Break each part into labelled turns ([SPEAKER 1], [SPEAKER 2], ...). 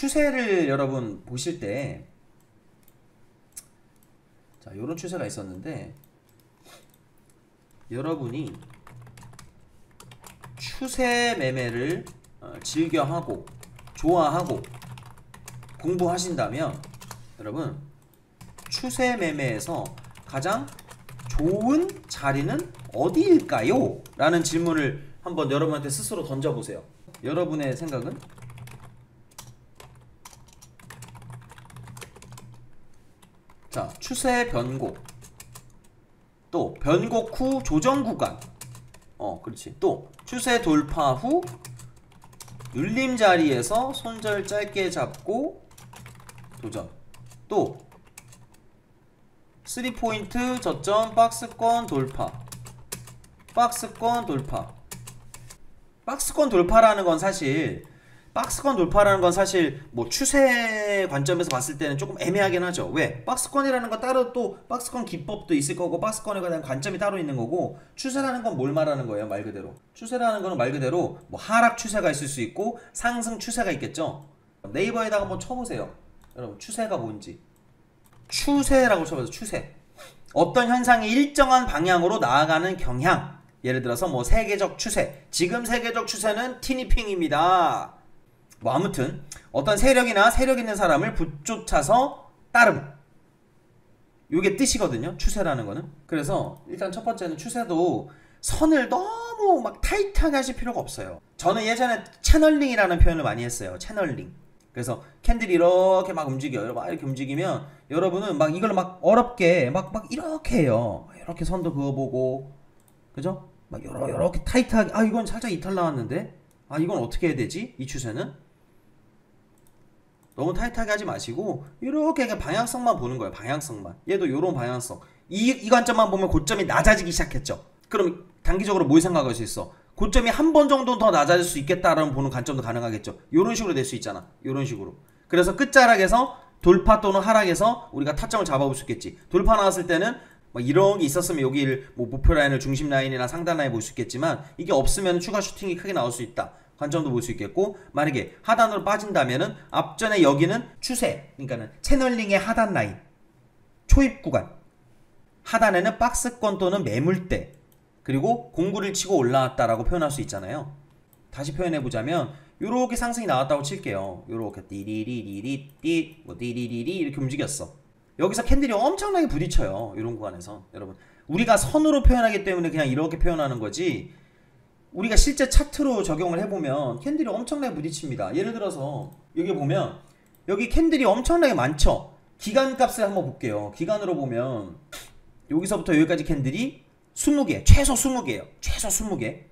[SPEAKER 1] 추세를 여러분 보실 때, 자, 요런 추세가 있었는데, 여러분이 추세 매매를 즐겨하고 좋아하고 공부하신다면 여러분, 추세 매매에서 가장 좋은 자리는 어디일까요? 라는 질문을 한번 여러분한테 스스로 던져보세요. 여러분의 생각은? 자, 추세 변곡, 또 변곡 후 조정 구간, 그렇지. 또 추세 돌파 후 눌림 자리에서 손절 짧게 잡고 도전. 또 3포인트 저점 박스권 돌파. 박스권 돌파. 박스권 돌파라는 건 사실 뭐 추세 관점에서 봤을 때는 조금 애매하긴 하죠. 왜? 박스권이라는 건 따로 또 박스권 기법도 있을 거고 박스권에 관한 관점이 따로 있는 거고, 추세라는 건 뭘 말하는 거예요? 말 그대로 추세라는 거는 말 그대로 뭐 하락 추세가 있을 수 있고 상승 추세가 있겠죠. 네이버에다가 한번 쳐보세요. 여러분, 추세가 뭔지. 추세라고 쳐봐서 추세, 어떤 현상이 일정한 방향으로 나아가는 경향. 예를 들어서 뭐 세계적 추세, 지금 세계적 추세는 티니핑입니다. 뭐 아무튼 어떤 세력이나 세력 있는 사람을 붙쫓아서 따름, 요게 뜻이거든요, 추세라는 거는. 그래서 일단 첫 번째는 추세도 선을 너무 막 타이트하게 하실 필요가 없어요. 저는 예전에 채널링이라는 표현을 많이 했어요. 채널링. 그래서 캔들이 이렇게 막 움직여요. 막 이렇게 움직이면 여러분은 막 이걸 막 어렵게 막 이렇게 해요. 이렇게 선도 그어보고, 그죠? 막 이렇게 타이트하게, 아 이건 살짝 이탈 나왔는데, 아 이건 어떻게 해야 되지? 이 추세는 너무 타이트하게 하지 마시고 이렇게 그냥 방향성만 보는 거예요. 방향성만. 얘도 요런 방향성. 이 관점만 보면 고점이 낮아지기 시작했죠. 그럼 단기적으로 뭘 생각할 수 있어? 고점이 한 번 정도 더 낮아질 수 있겠다라는 보는 관점도 가능하겠죠. 요런 식으로 될 수 있잖아. 요런 식으로. 그래서 끝자락에서 돌파 또는 하락에서 우리가 타점을 잡아볼 수 있겠지. 돌파 나왔을 때는 뭐 이런 게 있었으면 여기를 뭐 목표 라인을 중심 라인이나 상단 라인 볼 수 있겠지만, 이게 없으면 추가 슈팅이 크게 나올 수 있다. 관점도 볼 수 있겠고, 만약에 하단으로 빠진다면은 앞전에 여기는 추세, 그러니까는 채널링의 하단 라인, 초입 구간, 하단에는 박스권 또는 매물대, 그리고 공구를 치고 올라왔다라고 표현할 수 있잖아요. 다시 표현해보자면 요렇게 상승이 나왔다고 칠게요. 요렇게 띠리리리리띠 뭐 띠리리리 이렇게 움직였어. 여기서 캔들이 엄청나게 부딪혀요. 이런 구간에서. 여러분, 우리가 선으로 표현하기 때문에 그냥 이렇게 표현하는 거지, 우리가 실제 차트로 적용을 해보면 캔들이 엄청나게 부딪힙니다. 예를 들어서 여기 보면 여기 캔들이 엄청나게 많죠. 기간값을 한번 볼게요. 기간으로 보면 여기서부터 여기까지 캔들이 20개, 최소 20개예요. 최소 20개.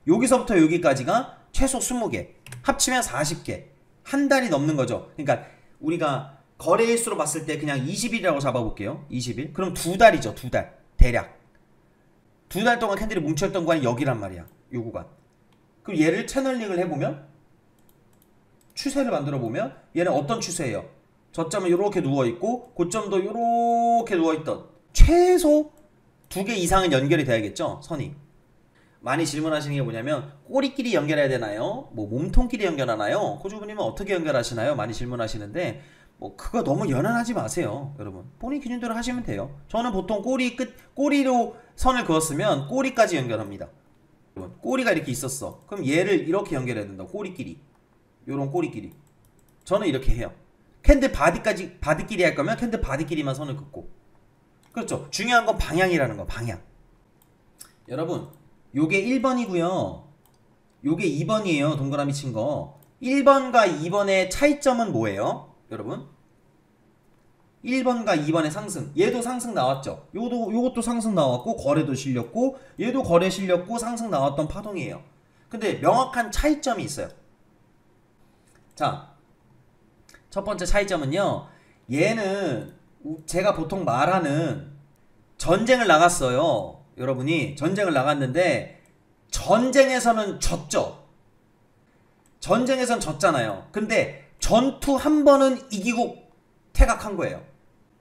[SPEAKER 1] 여기서부터 여기까지가 최소 20개. 합치면 40개. 한 달이 넘는 거죠. 그러니까 우리가 거래일수로 봤을 때 그냥 20일이라고 잡아볼게요. 20일. 그럼 2달이죠. 2달. 대략. 2달 동안 캔들이 뭉쳐있던 구간이 여기란 말이야. 요 구간. 그럼 얘를 채널링을 해보면, 추세를 만들어보면 얘는 어떤 추세예요? 저점은 이렇게 누워있고 고점도 이렇게 누워있던, 최소 2개 이상은 연결이 돼야겠죠, 선이. 많이 질문하시는 게 뭐냐면, 꼬리끼리 연결해야 되나요? 뭐 몸통끼리 연결하나요? 호주부님은 어떻게 연결하시나요? 많이 질문하시는데, 뭐 그거 너무 연연하지 마세요. 여러분, 본인 기준대로 하시면 돼요. 저는 보통 꼬리로 선을 그었으면 꼬리까지 연결합니다. 꼬리가 이렇게 있었어. 그럼 얘를 이렇게 연결해야 된다. 꼬리끼리. 요런 꼬리끼리. 저는 이렇게 해요. 캔들 바디끼리 할 거면 캔들 바디끼리만 선을 긋고. 그렇죠. 중요한 건 방향이라는 거. 방향. 여러분, 요게 1번이고요 요게 2번이에요. 동그라미 친 거. 1번과 2번의 차이점은 뭐예요? 여러분, 1번과 2번의 상승. 얘도 상승 나왔죠. 요것도 상승 나왔고 거래도 실렸고, 얘도 거래 실렸고 상승 나왔던 파동이에요. 근데 명확한 차이점이 있어요. 자, 첫 번째 차이점은요, 얘는 제가 보통 말하는 전쟁을 나갔어요. 여러분이 전쟁을 나갔는데 전쟁에서는 졌죠. 전쟁에서는 졌잖아요. 근데 전투 한 번은 이기고 퇴각한 거예요.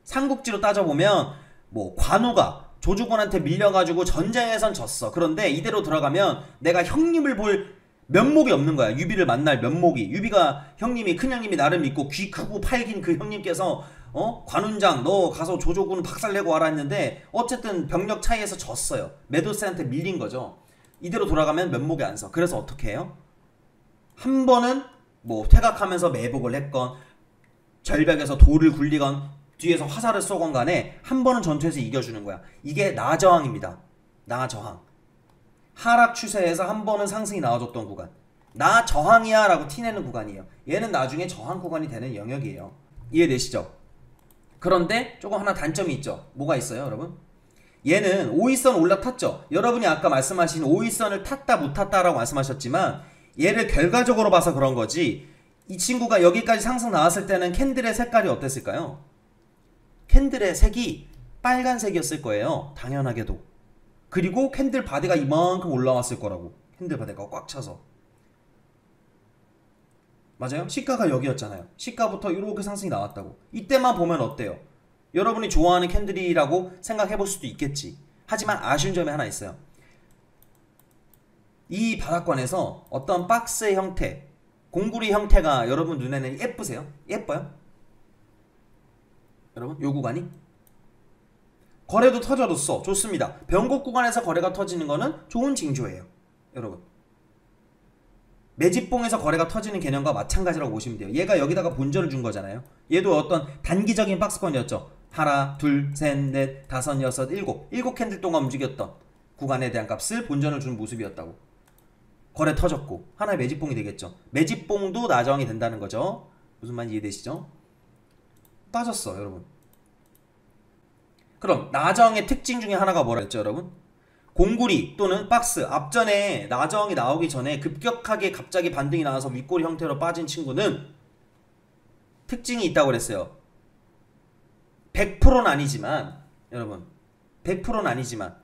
[SPEAKER 1] 삼국지로 따져보면 뭐 관우가 조주군한테 밀려가지고 전쟁에선 졌어. 그런데 이대로 들어가면 내가 형님을 볼 면목이 없는 거야. 유비를 만날 면목이. 유비가 형님이 큰형님이 나를 믿고 귀 크고 팔긴 그 형님께서 관운장 너 가서 조조군 박살내고 와라 했는데 어쨌든 병력 차이에서 졌어요. 메도스한테 밀린 거죠. 이대로 돌아가면 면목이 안 서. 그래서 어떻게 해요? 한 번은 뭐 퇴각하면서 매복을 했건 절벽에서 돌을 굴리건 뒤에서 화살을 쏘건 간에 한 번은 전투에서 이겨주는 거야. 이게 나저항입니다. 나저항. 하락 추세에서 한 번은 상승이 나와줬던 구간. 나 저항이야 라고 티내는 구간이에요. 얘는 나중에 저항 구간이 되는 영역이에요. 이해되시죠? 그런데 조금 하나 단점이 있죠. 뭐가 있어요 여러분? 얘는 5위선 올라탔죠. 여러분이 아까 말씀하신 5위선을 탔다 못 탔다 라고 말씀하셨지만 얘를 결과적으로 봐서 그런 거지, 이 친구가 여기까지 상승 나왔을 때는 캔들의 색깔이 어땠을까요? 캔들의 색이 빨간색이었을 거예요. 당연하게도. 그리고 캔들 바디가 이만큼 올라왔을 거라고. 캔들 바디가 꽉 차서. 맞아요? 시가가 여기였잖아요. 시가부터 이렇게 상승이 나왔다고. 이때만 보면 어때요? 여러분이 좋아하는 캔들이라고 생각해 볼 수도 있겠지. 하지만 아쉬운 점이 하나 있어요. 이 바닥권에서 어떤 박스의 형태, 공구리 형태가 여러분 눈에는 예쁘세요? 예뻐요? 여러분 요 구간이? 거래도 터져줬어. 좋습니다. 변곡 구간에서 거래가 터지는 거는 좋은 징조예요. 여러분 매집봉에서 거래가 터지는 개념과 마찬가지라고 보시면 돼요. 얘가 여기다가 본전을 준 거잖아요. 얘도 어떤 단기적인 박스권이었죠. 하나, 둘, 셋, 넷, 다섯, 여섯, 일곱 캔들 동안 움직였던 구간에 대한 값을 본전을 준 모습이었다고. 거래 터졌고 하나의 매집봉이 되겠죠. 매집봉도 나저항이 된다는 거죠. 무슨 말인지 이해되시죠? 빠졌어 여러분. 그럼 나저항의 특징 중에 하나가 뭐라 했죠 여러분? 공구리 또는 박스. 앞전에 나저항이 나오기 전에 급격하게 갑자기 반등이 나와서 윗꼬리 형태로 빠진 친구는 특징이 있다고 그랬어요. 100%는 아니지만 여러분 100%는 아니지만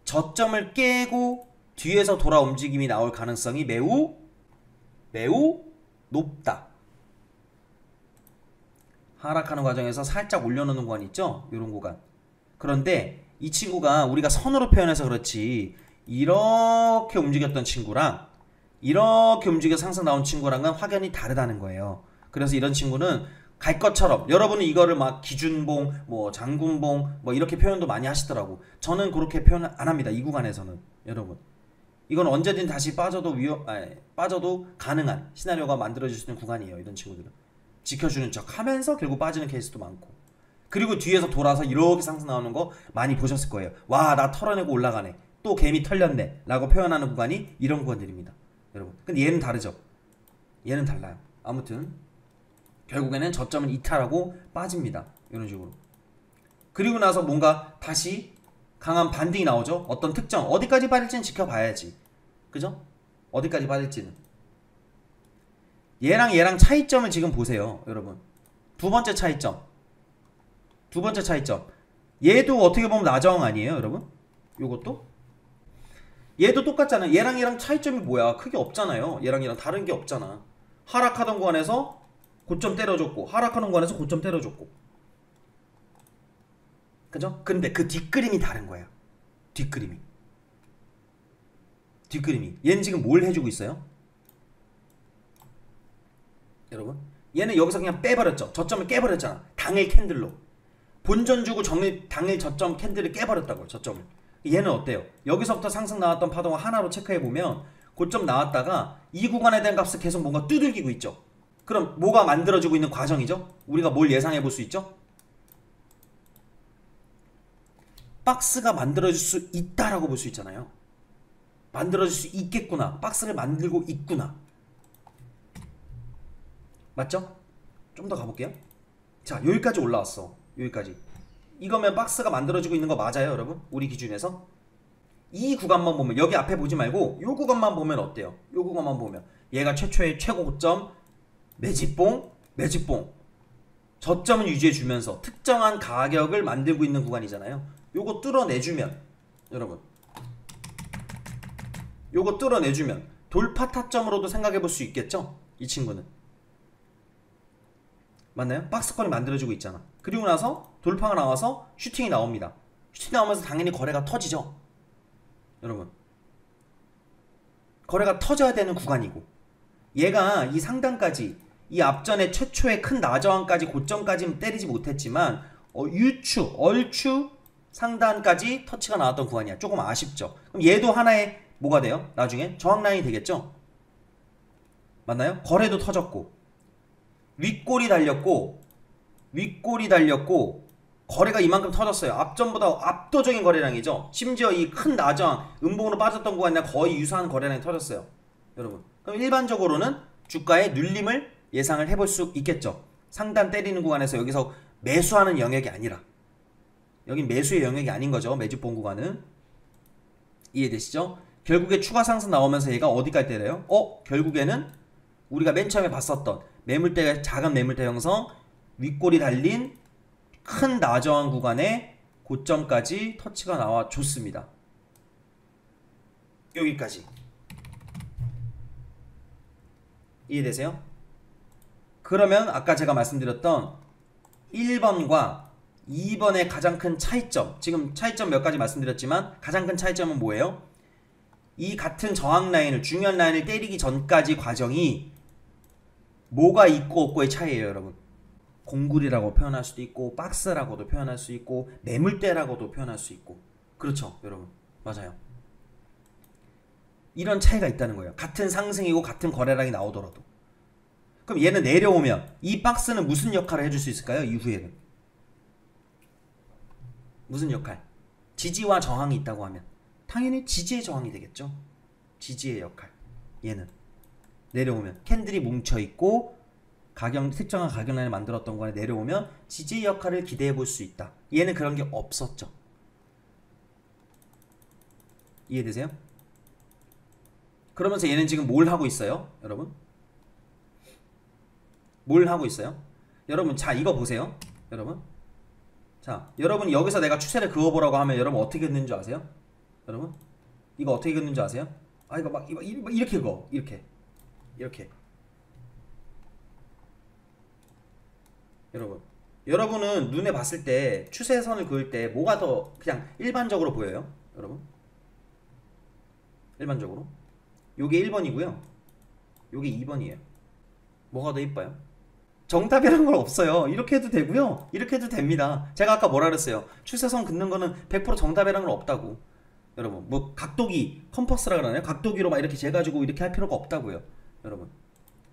[SPEAKER 1] 저점을 깨고 뒤에서 돌아 움직임이 나올 가능성이 매우 높다. 하락하는 과정에서 살짝 올려놓는 구간 있죠? 이런 구간. 그런데 이 친구가 우리가 선으로 표현해서 그렇지 이렇게 움직였던 친구랑 이렇게 움직여 상승 나온 친구랑은 확연히 다르다는 거예요. 그래서 이런 친구는 갈 것처럼, 여러분은 이거를 막 기준봉, 뭐 장군봉 뭐 이렇게 표현도 많이 하시더라고. 저는 그렇게 표현 안 합니다. 이 구간에서는. 여러분 이건 언제든 다시 빠져도 빠져도 가능한 시나리오가 만들어질 수 있는 구간이에요. 이런 친구들은 지켜주는 척 하면서 결국 빠지는 케이스도 많고, 그리고 뒤에서 돌아서 이렇게 상승 나오는 거 많이 보셨을 거예요. 와, 나 털어내고 올라가네, 또 개미 털렸네 라고 표현하는 구간이 이런 구간들입니다 여러분. 근데 얘는 다르죠. 얘는 달라요. 아무튼 결국에는 저점은 이탈하고 빠집니다. 이런 식으로. 그리고 나서 뭔가 다시 강한 반등이 나오죠. 어떤 특정, 어디까지 빠질지는 지켜봐야지. 그죠? 어디까지 빠질지는. 얘랑 차이점을 지금 보세요 여러분. 두 번째 차이점. 얘도 어떻게 보면 나저항 아니에요 여러분? 요것도? 얘도 똑같잖아요. 얘랑 차이점이 뭐야? 크게 없잖아요. 얘랑 다른 게 없잖아. 하락하던 구간에서 고점 때려줬고, 하락하는 구간에서 고점 때려줬고, 그죠? 근데 그 뒷그림이 다른 거야. 뒷그림이. 얘는 지금 뭘 해주고 있어요? 여러분 얘는 여기서 그냥 빼버렸죠. 저점을 깨버렸잖아. 당일 캔들로 본전 주고 당일 저점 캔들을 깨버렸다고요. 저점을. 얘는 어때요? 여기서부터 상승 나왔던 파동을 하나로 체크해보면 고점 나왔다가 이 구간에 대한 값을 계속 뭔가 두들기고 있죠. 그럼 뭐가 만들어지고 있는 과정이죠? 우리가 뭘 예상해볼 수 있죠? 박스가 만들어질 수 있다라고 볼 수 있잖아요. 만들어질 수 있겠구나. 박스를 만들고 있구나. 맞죠? 좀 더 가볼게요. 자, 여기까지 올라왔어. 여기까지. 이거면 박스가 만들어지고 있는 거 맞아요 여러분? 우리 기준에서. 이 구간만 보면, 여기 앞에 보지 말고 요 구간만 보면 어때요? 요 구간만 보면 얘가 최초의 최고 고점, 매집봉, 저점은 유지해주면서 특정한 가격을 만들고 있는 구간이잖아요. 요거 뚫어내주면 여러분, 요거 뚫어내주면 돌파 타점으로도 생각해볼 수 있겠죠? 이 친구는. 맞나요? 박스권이 만들어지고 있잖아. 그리고 나서 돌파가 나와서 슈팅이 나옵니다. 슈팅 나오면서 당연히 거래가 터지죠 여러분. 거래가 터져야 되는 구간이고, 얘가 이 상단까지 이 앞전에 최초의 큰 나저항까지 고점까지는 때리지 못했지만 유추, 얼추 상단까지 터치가 나왔던 구간이야. 조금 아쉽죠. 그럼 얘도 하나의 뭐가 돼요? 나중에 저항 라인이 되겠죠? 맞나요? 거래도 터졌고 윗골이 달렸고 거래가 이만큼 터졌어요. 앞전보다 압도적인 거래량이죠. 심지어 이 큰 나저항 음봉으로 빠졌던 구간이랑 거의 유사한 거래량이 터졌어요. 여러분, 그럼 일반적으로는 주가의 눌림을 예상을 해볼 수 있겠죠. 상단 때리는 구간에서 여기서 매수하는 영역이 아니라, 여긴 매수의 영역이 아닌 거죠. 매집본 구간은. 이해되시죠? 결국에 추가 상승 나오면서 얘가 어디까지 때려요? 결국에는 우리가 맨 처음에 봤었던 매물대, 작은 매물대 형성, 윗골이 달린 큰 나저항 구간에 고점까지 터치가 나와 줬습니다. 여기까지. 이해되세요? 그러면 아까 제가 말씀드렸던 1번과 2번의 가장 큰 차이점, 지금 차이점 몇 가지 말씀드렸지만 가장 큰 차이점은 뭐예요? 이 같은 저항 라인을, 중요한 라인을 때리기 전까지 과정이 뭐가 있고 없고의 차이예요, 여러분. 공굴이라고 표현할 수도 있고 박스라고도 표현할 수 있고 매물대라고도 표현할 수 있고, 그렇죠, 여러분. 맞아요. 이런 차이가 있다는 거예요. 같은 상승이고 같은 거래량이 나오더라도. 그럼 얘는 내려오면 이 박스는 무슨 역할을 해줄 수 있을까요? 이후에는 무슨 역할? 지지와 저항이 있다고 하면 당연히 지지의 저항이 되겠죠. 지지의 역할. 얘는 내려오면 캔들이 뭉쳐있고 특정한 가격 라인을 만들었던 거에 내려오면 지지의 역할을 기대해 볼 수 있다. 얘는 그런 게 없었죠. 이해되세요? 그러면서 얘는 지금 뭘 하고 있어요? 여러분, 뭘 하고 있어요? 여러분, 자, 이거 보세요. 여러분, 자, 여러분 여기서 내가 추세를 그어보라고 하면 여러분 어떻게 긋는 줄 아세요? 여러분, 이거 어떻게 긋는 줄 아세요? 이거 막 이렇게 그어. 이렇게 여러분은 눈에 봤을 때 추세선을 그을 때 뭐가 더 그냥 일반적으로 보여요? 여러분, 일반적으로 요게 1번이고요 요게 2번이에요 뭐가 더 이뻐요? 정답이란 건 없어요. 이렇게 해도 되고요, 이렇게 해도 됩니다. 제가 아까 뭐라 그랬어요? 추세선 긋는 거는 100% 정답이란 건 없다고. 여러분, 뭐 각도기 컴퍼스라 그러나요? 각도기로 막 이렇게 재가지고 이렇게 할 필요가 없다고요. 여러분,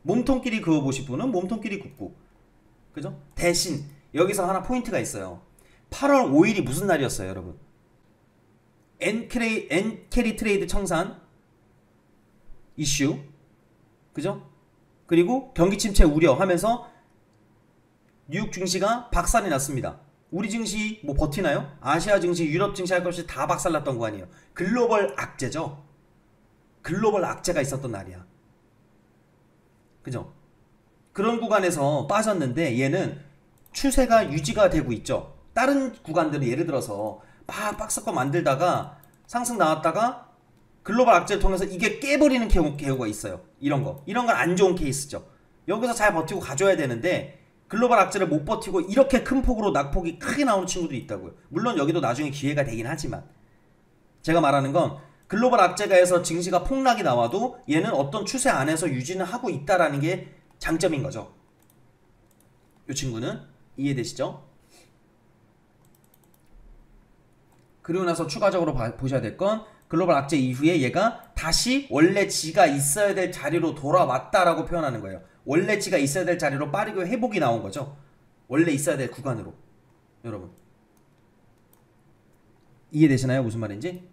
[SPEAKER 1] 몸통끼리 그어보실 분은 몸통끼리 긋고, 그죠? 대신 여기서 하나 포인트가 있어요. 8월 5일이 무슨 날이었어요, 여러분? 엔캐리 트레이드 청산 이슈, 그죠? 그리고 경기 침체 우려하면서 뉴욕 증시가 박살이 났습니다. 우리 증시 뭐 버티나요? 아시아 증시, 유럽 증시 할 것 없이 다 박살났던 거 아니에요. 글로벌 악재죠. 글로벌 악재가 있었던 날이야. 그죠? 그런 구간에서 빠졌는데 얘는 추세가 유지가 되고 있죠. 다른 구간들은 예를 들어서 막 박스권 만들다가 상승 나왔다가 글로벌 악재를 통해서 이게 깨버리는 경우가 있어요. 이런 건 안 좋은 케이스죠. 여기서 잘 버티고 가져야 되는데 글로벌 악재를 못 버티고 이렇게 큰 폭으로 낙폭이 크게 나오는 친구들이 있다고요. 물론 여기도 나중에 기회가 되긴 하지만, 제가 말하는 건 글로벌 악재가 해서 증시가 폭락이 나와도 얘는 어떤 추세 안에서 유지는 하고 있다라는 게 장점인 거죠. 이 친구는 이해되시죠? 그리고 나서 추가적으로 보셔야 될 건 글로벌 악재 이후에 얘가 다시 원래 지가 있어야 될 자리로 돌아왔다라고 표현하는 거예요. 원래 지가 있어야 될 자리로 빠르게 회복이 나온 거죠. 원래 있어야 될 구간으로. 여러분, 이해되시나요? 무슨 말인지?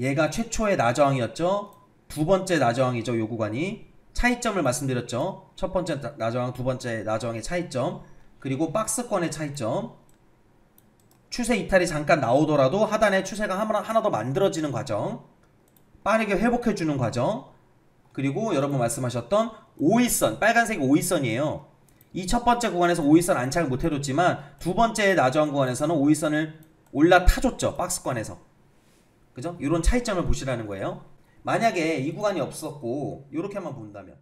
[SPEAKER 1] 얘가 최초의 나저항이었죠. 두 번째 나저항이죠. 요 구간이. 차이점을 말씀드렸죠. 첫 번째 나저항, 두 번째 나저항의 차이점, 그리고 박스권의 차이점. 추세 이탈이 잠깐 나오더라도 하단에 추세가 하나 더 만들어지는 과정, 빠르게 회복해주는 과정, 그리고 여러분 말씀하셨던 5일선, 빨간색이 5일선이에요. 이 첫 번째 구간에서 5일선 안착을 못해줬지만 두 번째 나저항 구간에서는 5일선을 올라타줬죠. 박스권에서. 그죠? 이런 차이점을 보시라는 거예요. 만약에 이 구간이 없었고 이렇게만 본다면